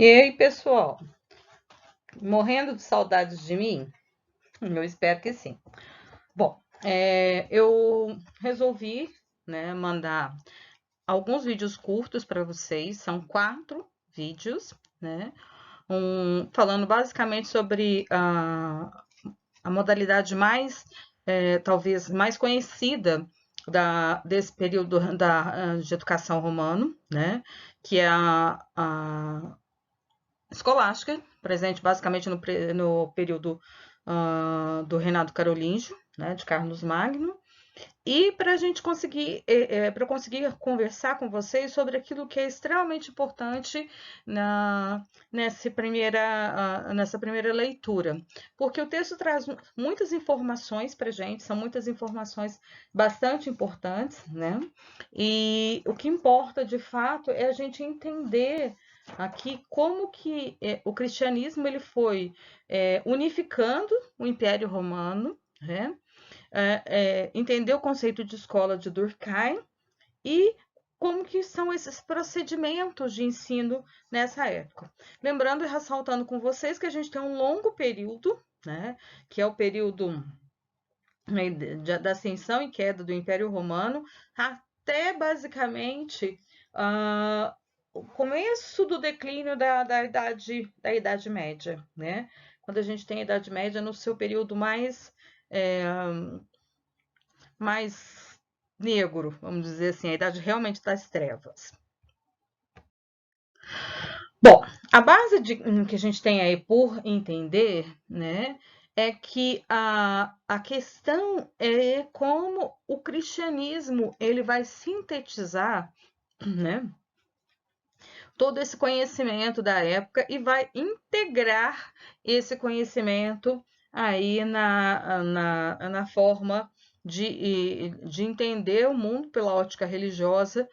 E aí, pessoal, morrendo de saudades de mim? Eu espero que sim. Bom, eu resolvi, né, mandar alguns vídeos curtos para vocês, são 4 vídeos, né, falando basicamente sobre a modalidade mais, talvez mais conhecida desse período de educação romano, né, que é a escolástica, presente basicamente no período do reinado carolíngio, né, de Carlos Magno, e para a gente conseguir, para conseguir conversar com vocês sobre aquilo que é extremamente importante nessa primeira leitura, porque o texto traz muitas informações para a gente, são muitas informações bastante importantes, né? E o que importa de fato é a gente entender aqui como que o cristianismo ele foi unificando o Império Romano, né? Entender o conceito de escola de Durkheim e como que são esses procedimentos de ensino nessa época. Lembrando e ressaltando com vocês que a gente tem um longo período, né, que é o período da ascensão e queda do Império Romano, até basicamente o começo do declínio da Idade Média, né? Quando a gente tem a Idade Média no seu período mais negro, vamos dizer assim, a idade realmente das trevas. Bom, a base que a gente tem aí por entender, né, é que a questão é como o cristianismo ele vai sintetizar, né, todo esse conhecimento da época e vai integrar esse conhecimento aí na forma de entender o mundo pela ótica religiosa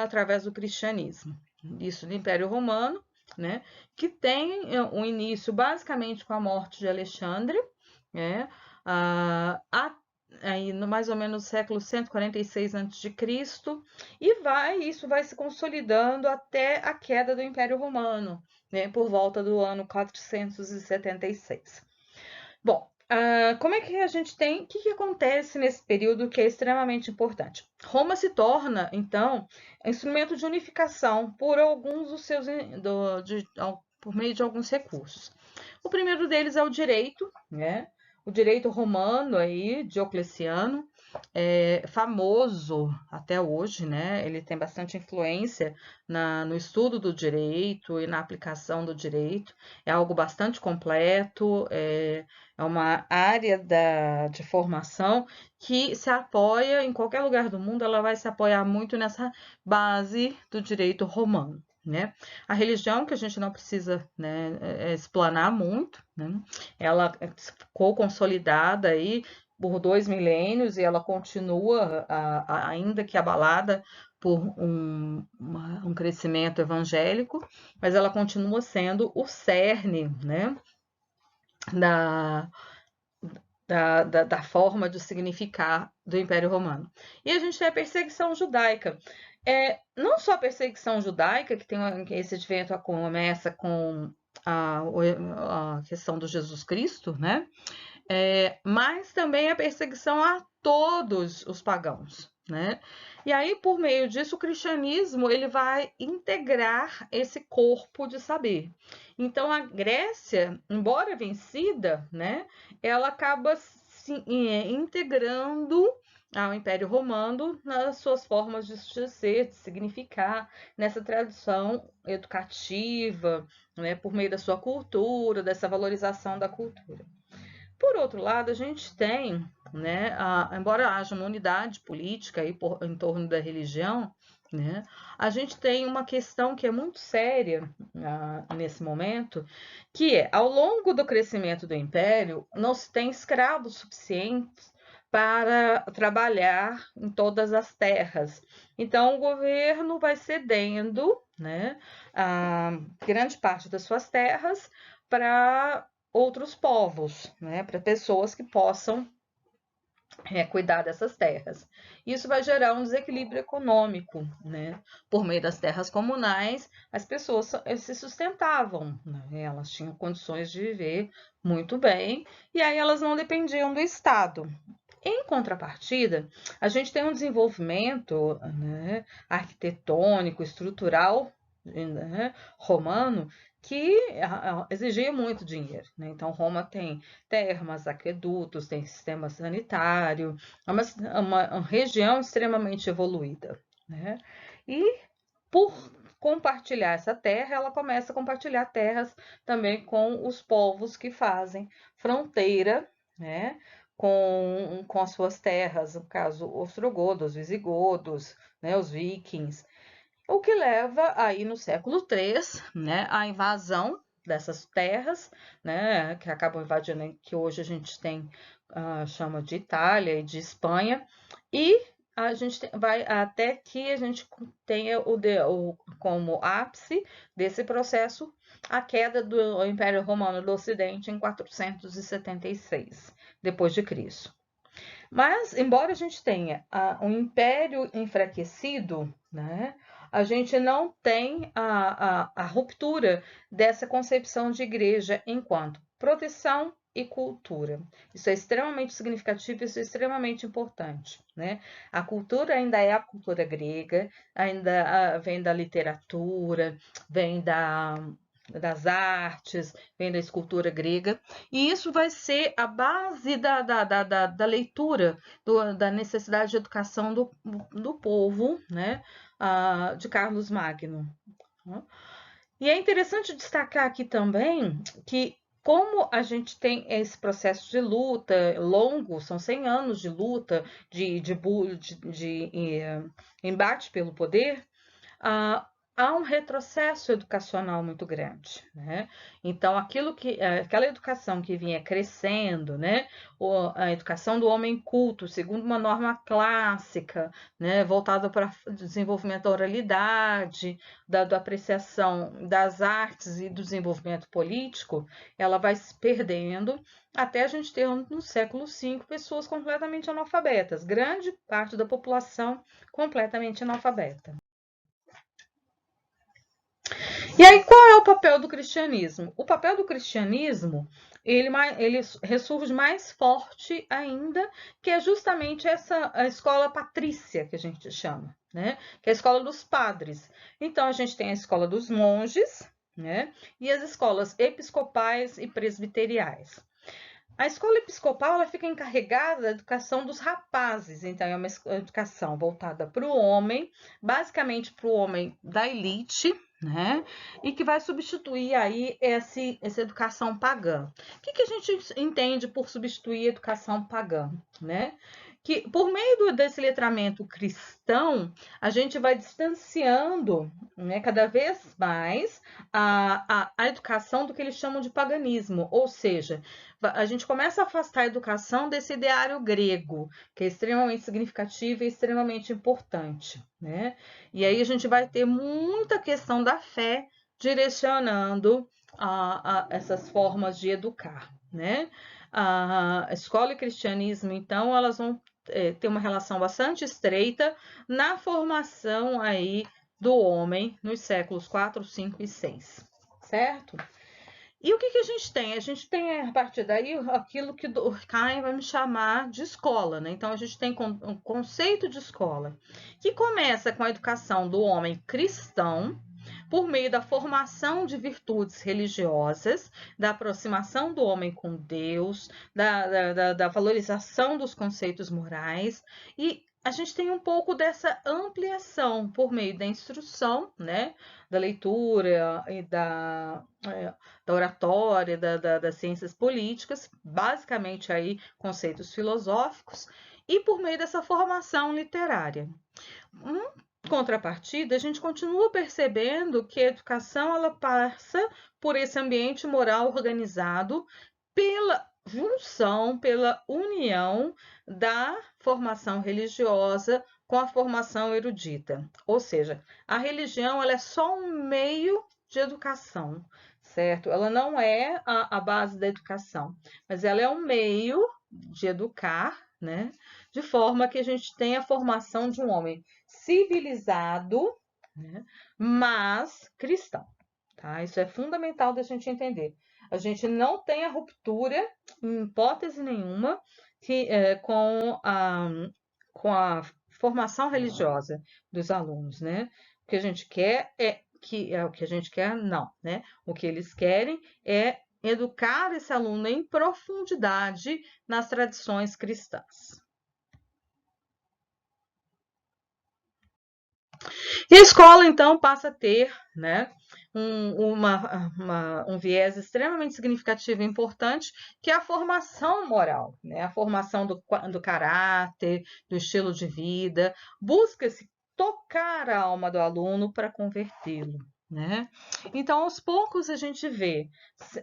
através do cristianismo. Isso do Império Romano, né, que tem um início basicamente com a morte de Alexandre, né, aí no mais ou menos no século 146 a.C., e isso vai se consolidando até a queda do Império Romano, né, por volta do ano 476. Bom, como é que a gente tem, o que acontece nesse período que é extremamente importante? Roma se torna, então, instrumento de unificação por alguns dos seus, por meio de alguns recursos. O primeiro deles é o direito, né? O direito romano aí, Diocleciano, famoso até hoje, né? Ele tem bastante influência no estudo do direito e na aplicação do direito. É algo bastante completo, é uma área de formação que se apoia em qualquer lugar do mundo, ela vai se apoiar muito nessa base do direito romano. Né? A religião, que a gente não precisa, né, explanar muito, né? Ela ficou consolidada aí por 2 milênios e ela continua, ainda que abalada por um crescimento evangélico, mas ela continua sendo o cerne, né, da, da forma de significar do Império Romano. E a gente tem a perseguição judaica. Não só a perseguição judaica, que tem esse evento começa com a questão do Jesus Cristo, né? Mas também a perseguição a todos os pagãos, né? E aí, por meio disso, o cristianismo ele vai integrar esse corpo de saber. Então, a Grécia, embora vencida, né, ela acaba se integrando ao Império Romano nas suas formas de ser, de significar, nessa tradição educativa, né, por meio da sua cultura, dessa valorização da cultura. Por outro lado, a gente tem, né, embora haja uma unidade política aí em torno da religião, né, a gente tem uma questão que é muito séria nesse momento, que é, ao longo do crescimento do império, não se tem escravos suficientes para trabalhar em todas as terras. Então, o governo vai cedendo, né, a grande parte das suas terras para outros povos, né, para pessoas que possam cuidar dessas terras. Isso vai gerar um desequilíbrio econômico, né? Por meio das terras comunais, as pessoas se sustentavam, né? Elas tinham condições de viver muito bem, e aí elas não dependiam do Estado. Em contrapartida, a gente tem um desenvolvimento, né, arquitetônico, estrutural, né, romano, que exigia muito dinheiro, né? Então, Roma tem termas, aquedutos, tem sistema sanitário, é uma região extremamente evoluída, né? E por compartilhar essa terra, ela começa a compartilhar terras também com os povos que fazem fronteira, né? Com as suas terras, no caso, ostrogodos, visigodos, né? Os vikings. O que leva aí no século III, né, à invasão dessas terras, né, que acabam invadindo, que hoje a gente tem, chama de Itália e de Espanha, e a gente vai até que a gente tenha como ápice desse processo a queda do Império Romano do Ocidente em 476 depois de Cristo. Mas, embora a gente tenha um império enfraquecido, né, a gente não tem a ruptura dessa concepção de igreja enquanto proteção e cultura. Isso é extremamente significativo, isso é extremamente importante, né? A cultura ainda é a cultura grega, ainda vem da literatura, vem das artes, vem da escultura grega, e isso vai ser a base da leitura, da necessidade de educação do povo, né, de Carlos Magno. E é interessante destacar aqui também que, como a gente tem esse processo de luta longo, são 100 anos de luta, de embate pelo poder, há um retrocesso educacional muito grande, né? Então, aquela educação que vinha crescendo, né? A educação do homem culto, segundo uma norma clássica, né? Voltada para o desenvolvimento da oralidade, da apreciação das artes e do desenvolvimento político, ela vai se perdendo até a gente ter no século V pessoas completamente analfabetas, grande parte da população completamente analfabeta. E aí, qual é o papel do cristianismo? O papel do cristianismo, ele ressurge mais forte ainda, que é justamente a escola patrícia, que a gente chama, né? Que é a escola dos padres. Então, a gente tem a escola dos monges, né? E as escolas episcopais e presbiteriais. A escola episcopal ela fica encarregada da educação dos rapazes, então é uma educação voltada para o homem, basicamente para o homem da elite, né? E que vai substituir aí essa educação pagã. O que a gente entende por substituir a educação pagã, né? Que por meio desse letramento cristão, a gente vai distanciando, né, cada vez mais a educação do que eles chamam de paganismo, ou seja, a gente começa a afastar a educação desse ideário grego, que é extremamente significativo e extremamente importante, né? E aí a gente vai ter muita questão da fé direcionando essas formas de educar, né? A escola e o cristianismo, então, elas vão ter uma relação bastante estreita na formação aí do homem nos séculos 4, 5 e 6, certo? E o que a gente tem? A gente tem, a partir daí, aquilo que Durkheim vai me chamar de escola, né? Então, a gente tem um conceito de escola, que começa com a educação do homem cristão, por meio da formação de virtudes religiosas, da aproximação do homem com Deus, da valorização dos conceitos morais, e a gente tem um pouco dessa ampliação por meio da instrução, né, da leitura e da oratória, das ciências políticas, basicamente aí conceitos filosóficos, e por meio dessa formação literária. Em contrapartida, a gente continua percebendo que a educação ela passa por esse ambiente moral organizado pela junção, pela união da formação religiosa com a formação erudita. Ou seja, a religião ela é só um meio de educação, certo? Ela não é a base da educação, mas ela é um meio de educar, né? De forma que a gente tenha a formação de um homem civilizado, né? Mas cristão, tá? Isso é fundamental da gente entender. A gente não tem a ruptura, em hipótese nenhuma, com a formação religiosa dos alunos, né? O que a gente quer o que a gente quer, não, né? O que eles querem é educar esse aluno em profundidade nas tradições cristãs. E a escola, então, passa a ter, né, um viés extremamente significativo e importante, que é a formação moral, né, a formação do caráter, do estilo de vida. Busca-se tocar a alma do aluno para convertê-lo, né? Então, aos poucos, a gente vê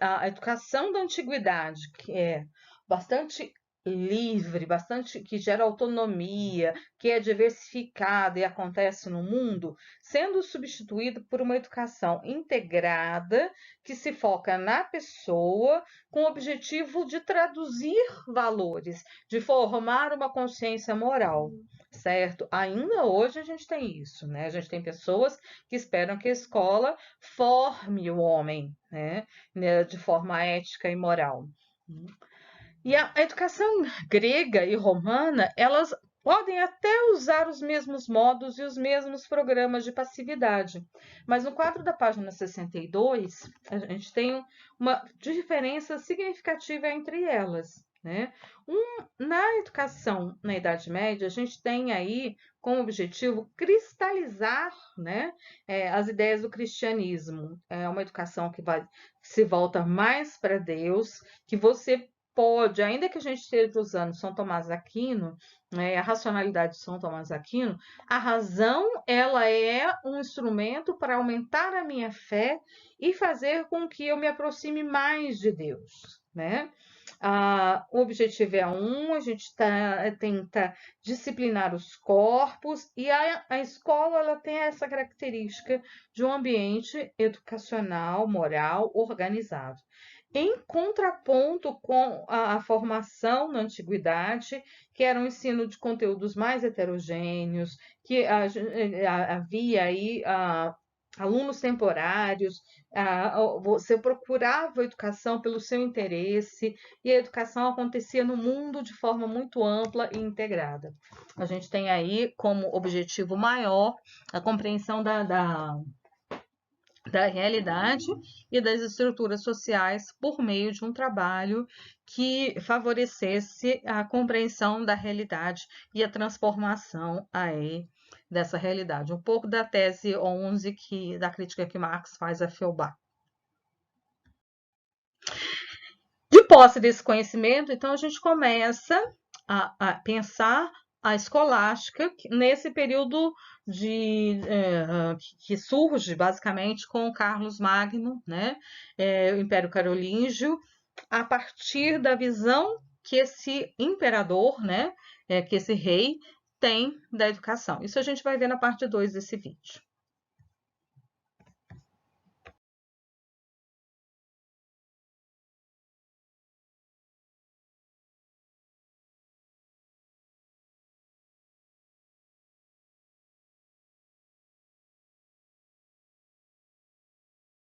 a educação da antiguidade, que é bastante livre, bastante que gera autonomia, que é diversificada e acontece no mundo, sendo substituído por uma educação integrada que se foca na pessoa com o objetivo de traduzir valores, de formar uma consciência moral, certo? Ainda hoje a gente tem isso, né? A gente tem pessoas que esperam que a escola forme o homem, né? De forma ética e moral. E a educação grega e romana, elas podem até usar os mesmos modos e os mesmos programas de passividade, mas no quadro da página 62, a gente tem uma diferença significativa entre elas, né? Na educação na Idade Média, a gente tem aí como objetivo cristalizar, né, as ideias do cristianismo. É uma educação que se volta mais para Deus, que você pode, ainda que a gente esteja usando São Tomás de Aquino, né, a racionalidade de São Tomás de Aquino, a razão ela é um instrumento para aumentar a minha fé e fazer com que eu me aproxime mais de Deus, né? O objetivo é a gente tenta disciplinar os corpos, e a escola ela tem essa característica de um ambiente educacional, moral, organizado. Em contraponto com a formação na antiguidade, que era um ensino de conteúdos mais heterogêneos, que havia aí alunos temporários, você procurava a educação pelo seu interesse, e a educação acontecia no mundo de forma muito ampla e integrada. A gente tem aí como objetivo maior a compreensão da realidade e das estruturas sociais por meio de um trabalho que favorecesse a compreensão da realidade e a transformação aí dessa realidade. Um pouco da tese 11 da crítica que Marx faz a Feuerbach. De posse desse conhecimento, então, a gente começa a pensar a escolástica nesse período que surge basicamente com Carlos Magno, né? O Império Carolíngio, a partir da visão que esse imperador, né? Que esse rei tem da educação. Isso a gente vai ver na parte 2 desse vídeo.